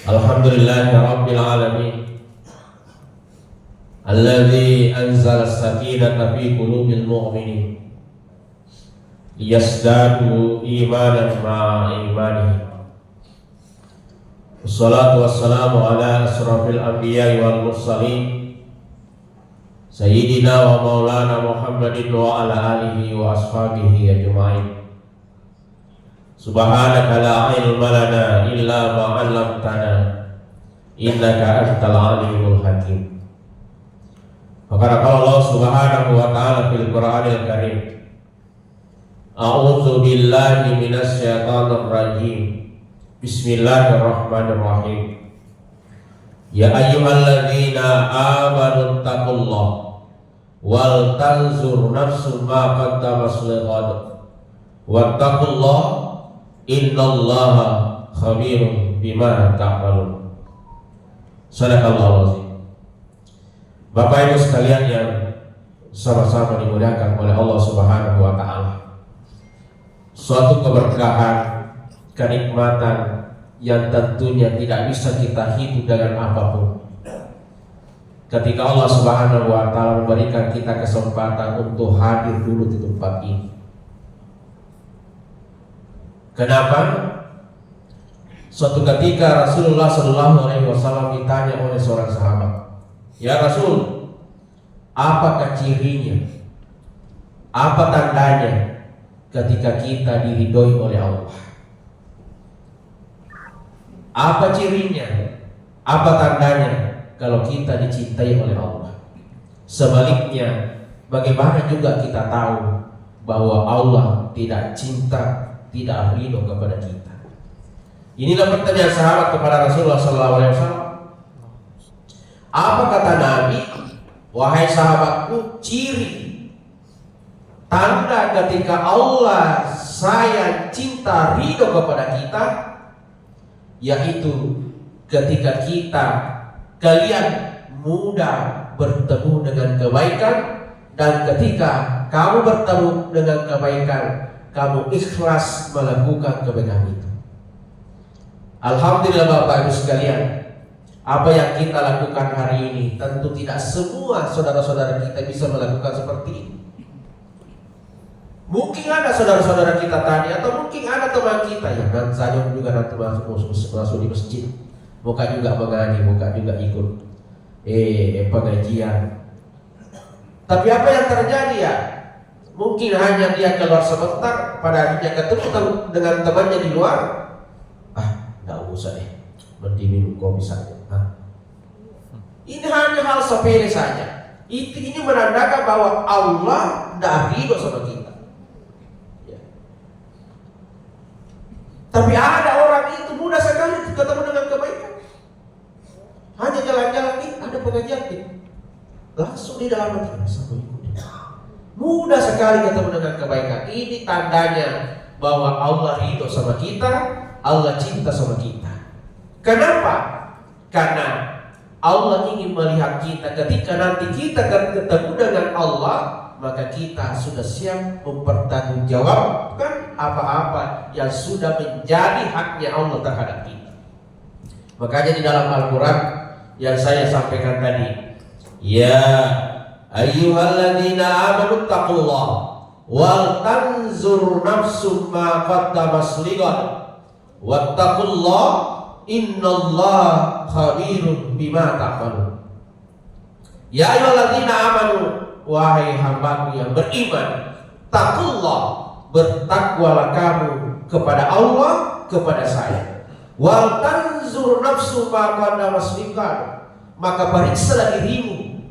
Alhamdulillah Rabbil alamin alladzi anzala as-sakinata fi qulubil mu'minin liyazdadu imanan ma'a imanihim. Wassalatu wassalamu ala asrafil anbiya'i wal mursalin sayyidina wa maulana Muhammadin wa ala alihi wa ashabihi ajma'in. Subhanaka la ilma lana illa ma 'allamtana innaka antal alimul hakim. Maka Allah Subhanahu wa ta'ala fil Qur'anil Karim, a'udzu billahi minasy syaithanir rajim. Bismillahirrahmanirrahim. Ya ayyuhalladzina amanu taqullaha wal tanzur nafsum ma qaddamat lighad wattaqullaha innallaha khabirun bima ta'malun. Sadaqallahu azim. Bapak Ibu sekalian yang sama-sama dimuliakan oleh Allah Subhanahu wa ta'ala, suatu keberkahan, kenikmatan yang tentunya tidak bisa kita hidup dengan apapun ketika Allah Subhanahu wa ta'ala memberikan kita kesempatan untuk hadir dulu di tempat ini. Kenapa? Suatu ketika Rasulullah Shallallahu Alaihi Wasallam ditanya oleh seorang sahabat, "Ya Rasul, apakah cirinya? Apa tandanya ketika kita diridhoi oleh Allah? Apa cirinya? Apa tandanya kalau kita dicintai oleh Allah? Sebaliknya, bagaimana juga kita tahu bahwa Allah tidak cinta, tidak ridho kepada kita?" Inilah pertanyaan sahabat kepada Rasulullah SAW. Apa kata Nabi? "Wahai sahabatku, ciri tanda ketika Allah sayang, cinta, ridho kepada kita, yaitu ketika kalian mudah bertemu dengan kebaikan, dan ketika kamu bertemu dengan kebaikan, kamu ikhlas melakukan kebaikan itu." Alhamdulillah Bapak Ibu sekalian, apa yang kita lakukan hari ini tentu tidak semua saudara-saudara kita bisa melakukan seperti ini. Mungkin ada saudara-saudara kita tanya, atau mungkin ada teman kita yang dan saya juga nanti masuk di masjid, bukan juga mengaji, bukan juga ikut pengajian. Tapi apa yang terjadi ya? Mungkin hanya dia keluar sebentar, pada akhirnya ketemu dengan temannya di luar. Tidak usah deh, mending minum kopi saja. Ini hanya hal sepele saja. Ini menandakan bahwa Allah tidak ridho sama kita. Ya. Tapi ada orang itu mudah sekali ketemu dengan kebaikan. Hanya jalan-jalan nih, ada pengajian nih, langsung di dalam hati sama ikuti. Mudah sekali ketemu dengan kebaikan. Ini tandanya bahwa Allah ridho sama kita, Allah cinta sama kita. Kenapa? Karena Allah ingin melihat kita ketika nanti kita ketemu dengan Allah, maka kita sudah siap mempertanggungjawabkan apa-apa yang sudah menjadi haknya Allah terhadap kita. Makanya di dalam Al-Quran yang saya sampaikan tadi, ya ayyuhalladzina amanu taqullaha wal tanzur nafsum ma qaddamat lighad wattaqullaha innallaha khabirun bima ta'malun. Ya ayyuhalladzina amanu, wahai hambaku yang beriman, taqullah, bertakwalah kamu kepada Allah, kepada saya. Wal tanzur nafsu ma qaddamat lighad, maka periksalah dirimu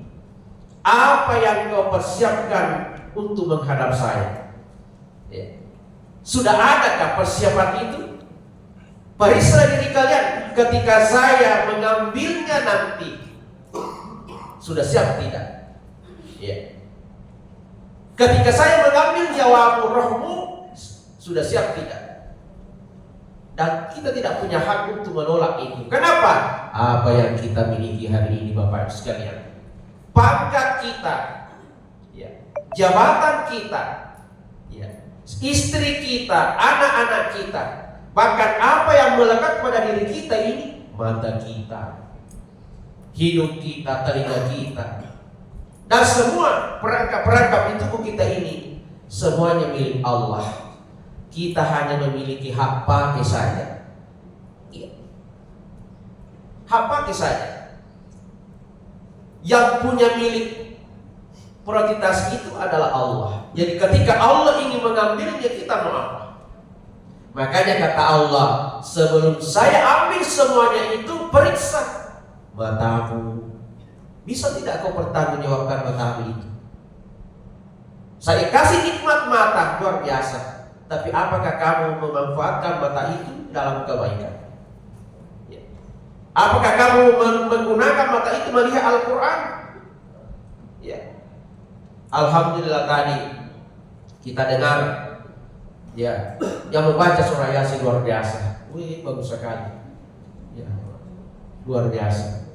apa yang kau persiapkan untuk menghadap saya. Ya. Sudah adakah persiapan itu? Periksalah diri kalian ketika saya mengambilnya nanti, sudah siap tidak? Ya. Ketika saya mengambil nyawamu, rohmu, sudah siap tidak? Dan kita tidak punya hak untuk menolak itu. Kenapa? Apa yang kita miliki hari ini Bapak Ibu sekalian, pangkat kita, ya, jabatan kita, ya, istri kita, anak-anak kita, Bahkan apa yang melekat pada diri kita ini, mata kita, hidung kita, telinga kita, dan semua perangkap-perangkap di tubuh kita ini, semuanya milik Allah. Kita hanya memiliki hak pakai saja. Iya. Hak pakai saja. Yang punya milik prioritas itu adalah Allah. Jadi ketika Allah ingin mengambilnya, kita mau apa? Makanya kata Allah, sebelum saya ambil semuanya itu, periksa matamu. Bisa tidak kau pertanggungjawabkan matamu itu? Saya kasih nikmat mata luar biasa, tapi apakah kamu memanfaatkan mata itu dalam kebaikan? Ya. Apakah kamu menggunakan mata itu melihat Al-Quran? Ya. Alhamdulillah tadi kita dengar, ya, yang membaca surah Yasin luar biasa. Wih, bagus sekali. Ya, luar biasa.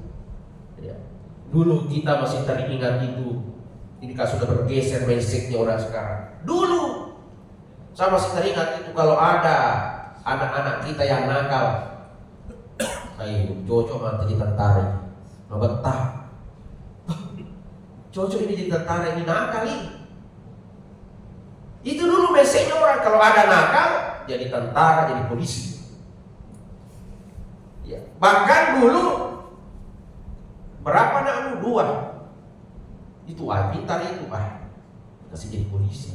Ya. Dulu kita masih teringat itu. Ini kan sudah bergeser basicnya orang sekarang. Dulu saya masih teringat itu, kalau ada anak-anak kita yang nakal, ayo cocok mati di tentara, mau betah. Cocok ini jadi tentara, ini nakal ini. Itu dulu basicnya orang, kalau ada nakal jadi tentara, jadi polisi. Ya. Bahkan dulu berapa anakmu? 2. Itu pintar itu, kasih jadi polisi.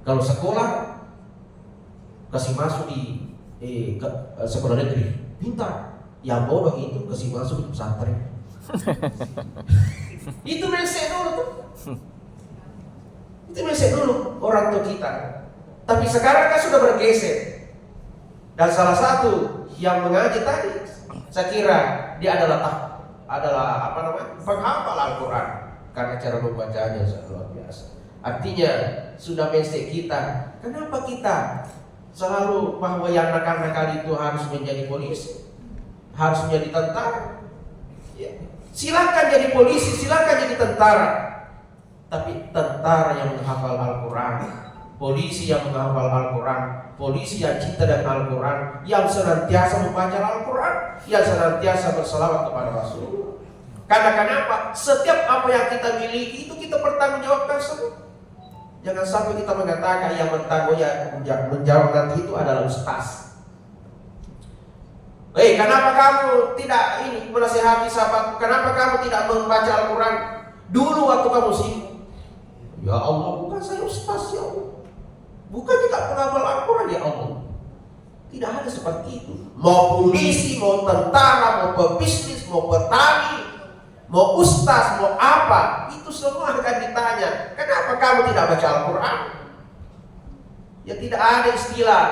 Kalau sekolah kasih masuk di sekolah negeri, pintar. Yang bodoh itu kasih masuk di pesantren. Itu mindset dulu tuh. Itu mindset dulu orang tua kita. Tapi sekarang kan sudah bergeser. Dan salah satu yang mengaji tadi, saya kira dia adalah penghafal Al-Quran, karena cara membacanya luar biasa. Artinya sudah mindset kita. Kenapa kita selalu bahwa yang nakal-nakal itu harus menjadi polisi, harus menjadi tentara? Ya. Silakan jadi polisi, silakan jadi tentara. Tapi tentara yang menghafal Al-Quran, polisi yang menghafal Al-Quran, polisi yang cinta dengan Al-Quran, yang senantiasa membaca Al-Quran, yang senantiasa berselawat kepada Rasul. Karena kenapa? Setiap apa yang kita miliki itu kita pertanggungjawabkan semua. Jangan sampai kita mengatakan yang menjawab nanti itu adalah ustaz. Kenapa kamu tidak menasihati sahabatku? Kenapa kamu tidak membaca Al-Quran dulu waktu kamu sibuk? Ya Allah, bukan saya ustaz ya Allah. Bukan tidak penghafal Al-Quran ya Allah. Tidak ada seperti itu. Mau polisi, mau tentara, mau pebisnis, mau petani, mau ustaz, mau apa, itu semua akan ditanya. Kenapa kamu tidak baca Al-Quran? Ya tidak ada istilah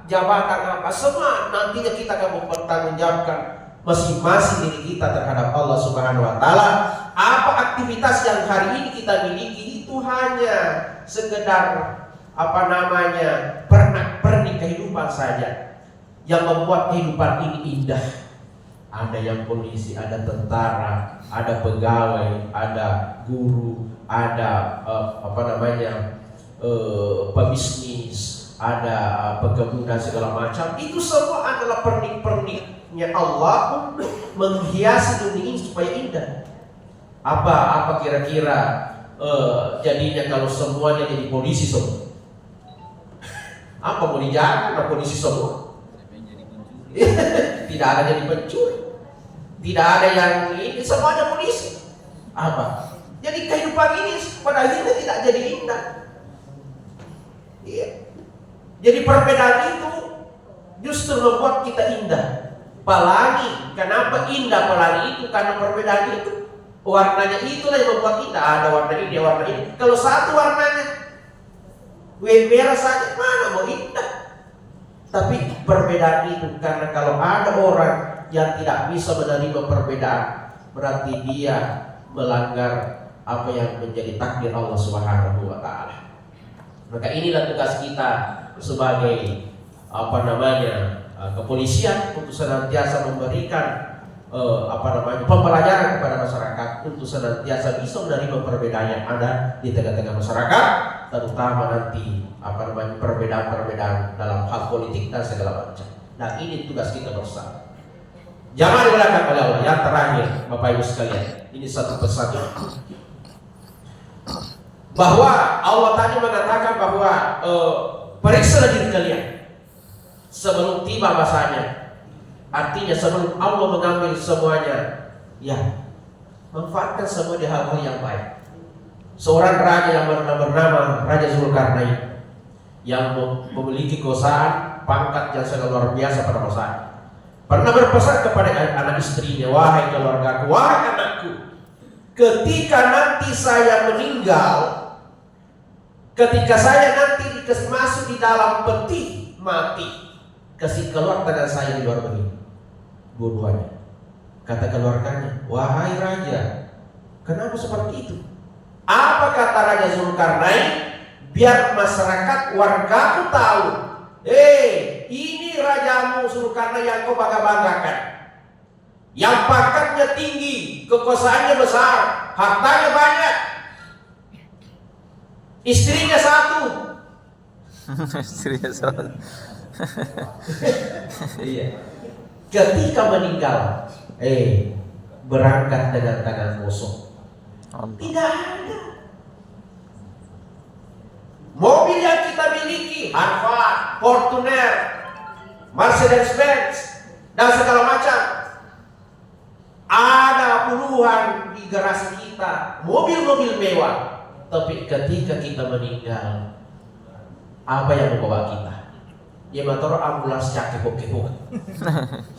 jabatan apa, semua nantinya kita akan mempertanggungjawabkan masing-masing diri kita terhadap Allah Subhanahu wa taala. Apa aktivitas yang hari ini kita miliki itu hanya sekedar pernak-pernik kehidupan saja yang membuat kehidupan ini indah. Ada yang polisi, ada tentara, ada pegawai, ada guru, ada pebisnis, ada perkebunan segala macam. Itu semua adalah pernik-perniknya Allah untuk menghiasi dunia ini supaya indah. Apa kira-kira jadinya kalau semuanya jadi polisi semua? Apa mau dijaga kalau polisi semua? Tidak ada jadi pencuri, tidak ada yang ini, semuanya polisi. Apa? Jadi kehidupan ini pada akhirnya tidak jadi indah. Iya. Jadi perbedaan itu justru membuat kita indah. Pelangi, kenapa indah pelangi itu? Karena perbedaan itu, warnanya itulah yang membuat indah. Ada warna ini, ada warna ini. Kalau satu warnanya merah saja, mana mau indah? Tapi perbedaan itu, karena kalau ada orang yang tidak bisa menerima perbedaan, berarti dia melanggar apa yang menjadi takdir Allah Subhanahu wa taala. Maka inilah tugas kita sebagai kepolisian untuk senantiasa memberikan pembelajaran kepada masyarakat untuk senantiasa bisa menerima perbedaan yang ada di tengah-tengah masyarakat, terutama nanti perbedaan-perbedaan dalam hal politik dan segala macam. Nah, ini tugas kita bersama. Jangan dibelakang oleh Allah. Yang terakhir, Bapak Ibu sekalian, ini satu pesan bahwa Allah tadi mengatakan bahwa periksalah diri kalian sebelum tiba masanya. Artinya sebelum Allah mengambil semuanya, ya manfaatkan semua di hal-hal yang baik. Seorang raja yang bernama Raja Zulkarnain yang memiliki kekuasaan pangkat yang sangat luar biasa pada masanya, pernah berpesan kepada anak istrinya, wahai keluargaku, wahai anakku, ketika nanti saya meninggal, ketika saya nanti masuk di dalam peti mati, kasih keluar tangan saya di luar begini, dua-duanya. Kata keluarganya, wahai raja, kenapa seperti itu? Apa kata Raja Zulkarnain? Biar masyarakat wargaku tahu, ini rajamu Zulkarnain yang kau bangga-banggakan, yang pangkatnya tinggi, kekuasaannya besar, hartanya banyak, istrinya satu. Istrinya satu. Iya. Ketika meninggal, berangkat dengan tangan kosong. Tidak ada. Mobil yang kita miliki, Harvard, Fortuner, Mercedes-Benz, dan segala macam, ada puluhan di garasi kita, mobil-mobil mewah. Tapi ketika kita meninggal, apa yang membawa kita? Ya motor ambulans cak kebo-kebo.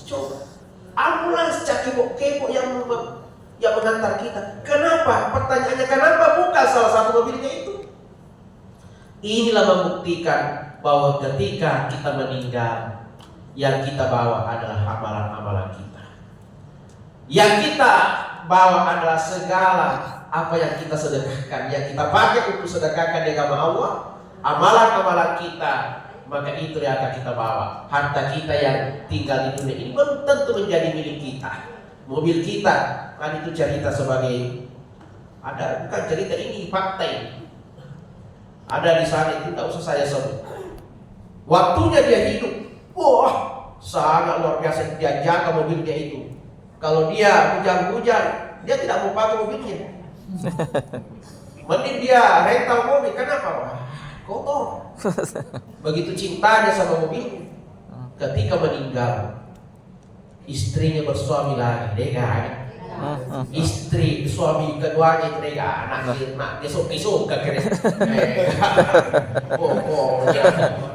Coba, ambulans cak kebo-kebo yang mengantar kita. Kenapa? Pertanyaannya, kenapa bukan salah satu mobilnya itu? Inilah membuktikan bahwa ketika kita meninggal, yang kita bawa adalah amalan-amalan kita. Yang kita bawa adalah segala apa yang kita sedekahkan, yang kita pakai untuk sedekahkan di agama Allah, amalan-amalan kita, maka itu yang akan kita bawa. Harta kita yang tinggal di dunia ini belum tentu menjadi milik kita. Mobil kita, kan itu cerita sebagai, ada bukan cerita, ini fakta ini. Ada di sana, itu tidak usah saya sebut. Waktunya dia hidup, wah sangat luar biasa, dia jaga mobil dia itu. Kalau dia hujan-hujan, dia tidak mau pakai mobilnya. Mending dia rental mobil, kenapa? Wah, kotor. Begitu cintanya sama mobil, ketika meninggal, istrinya bersuami lagi, dega. Istri, suami keduanya itu dega, anak dia suka keren.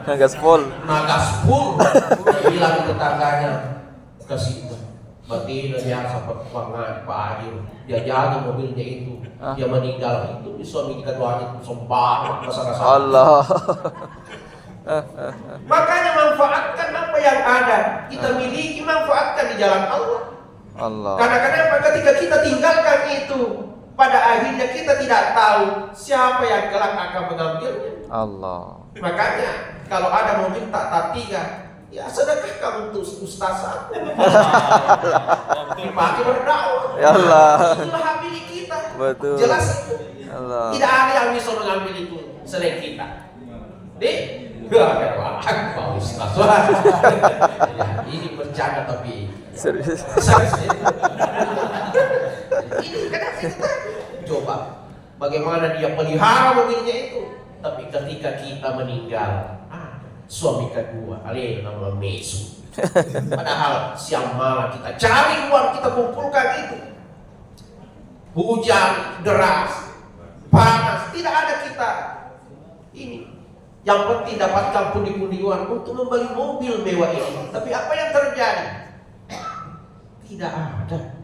Nagaspol. Bilang tetangganya, kasih batin dia sampai Pak Adil, dia jaga mobilnya itu, dia meninggal itu suami keduanya itu sombong rasa-rasa. Allah. Makanya manfaatkan apa yang ada kita miliki, manfaatkan di jalan Allah. Karena kenapa? Ketika kita tinggalkan itu, pada akhirnya kita tidak tahu siapa yang kelak akan mengambilnya. Allah. Makanya kalau ada mobil tak tiga, ya sedekahkan untuk ustazah. Dipakai berdakwah. Ya Allah. Itulah hak milik kita. Betul. Jelas itu. Allah. Tidak ada yang bisa mengambil itu selain kita. Pak Ustaz. Ini bercanda tapi Serius. Ini kenapa kita coba bagaimana dia pelihara mobilnya itu, tapi ketika kita meninggal, suami kedua, nama mesu. Padahal siang malam kita cari uang, kita kumpulkan itu. Hujan deras, panas, tidak ada kita ini. Yang penting dapatkan pundi-pundi uang untuk membeli mobil mewah ini. Tapi apa yang terjadi? Tidak ada.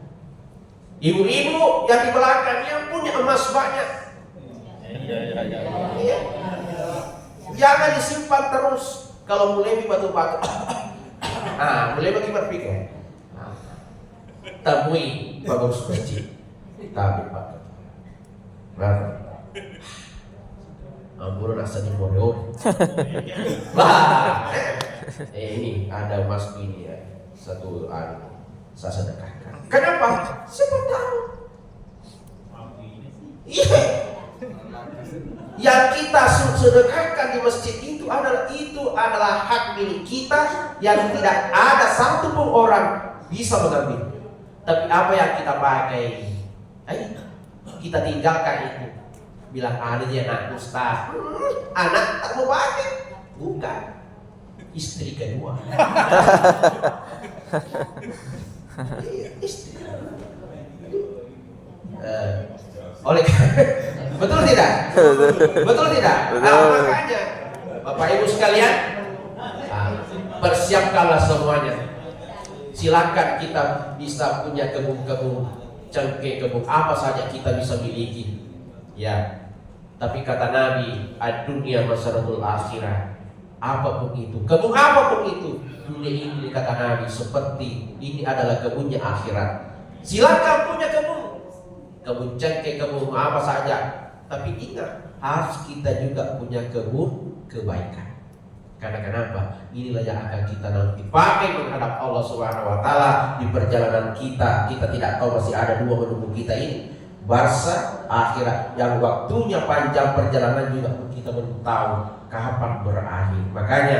Ibu-ibu yang di belakang yang punya emas banyak. Iya. Jangan disimpan terus. Kalau mulai batu-batu, mulai bagi berpikir. Temui bagus kecil. Tapi Pak. Ampun nasa di bodoh. Ini ada emas ini ya. Satu saya sedekahkan. Kenapa? Siapa tahu. Iya. yang kita sedekahkan di masjid itu adalah hak milik kita yang tidak ada satupun orang bisa mengambil. Tapi apa yang kita pakai, kita tinggalkan itu. Bilang ada dia anak ustaz, anak tak mau pakai, bukan istri kedua. Istri. Oleh betul tidak? Betul tidak? Makanya Bapak Ibu sekalian, persiapkanlah semuanya. Silakan kita bisa punya kebun-kebun, cengkeh kebun apa saja kita bisa miliki. Ya. Tapi kata Nabi, ad-dunya masaratul akhirah. Apapun itu, kebun apapun itu, dunia ini kata Nabi seperti ini adalah kebunnya akhirat. Silakan punya kebun cengkeh, kebun apa saja. Tapi ingat, harus kita juga punya kebun kebaikan. Karena kenapa? Inilah yang akan kita nanti pakai menghadap Allah Subhanahu wa taala di perjalanan kita. Kita tidak tahu masih ada 2 menunggu kita ini. Barza akhirat yang waktunya panjang perjalanan juga kita belum tahu kapan berakhir. Makanya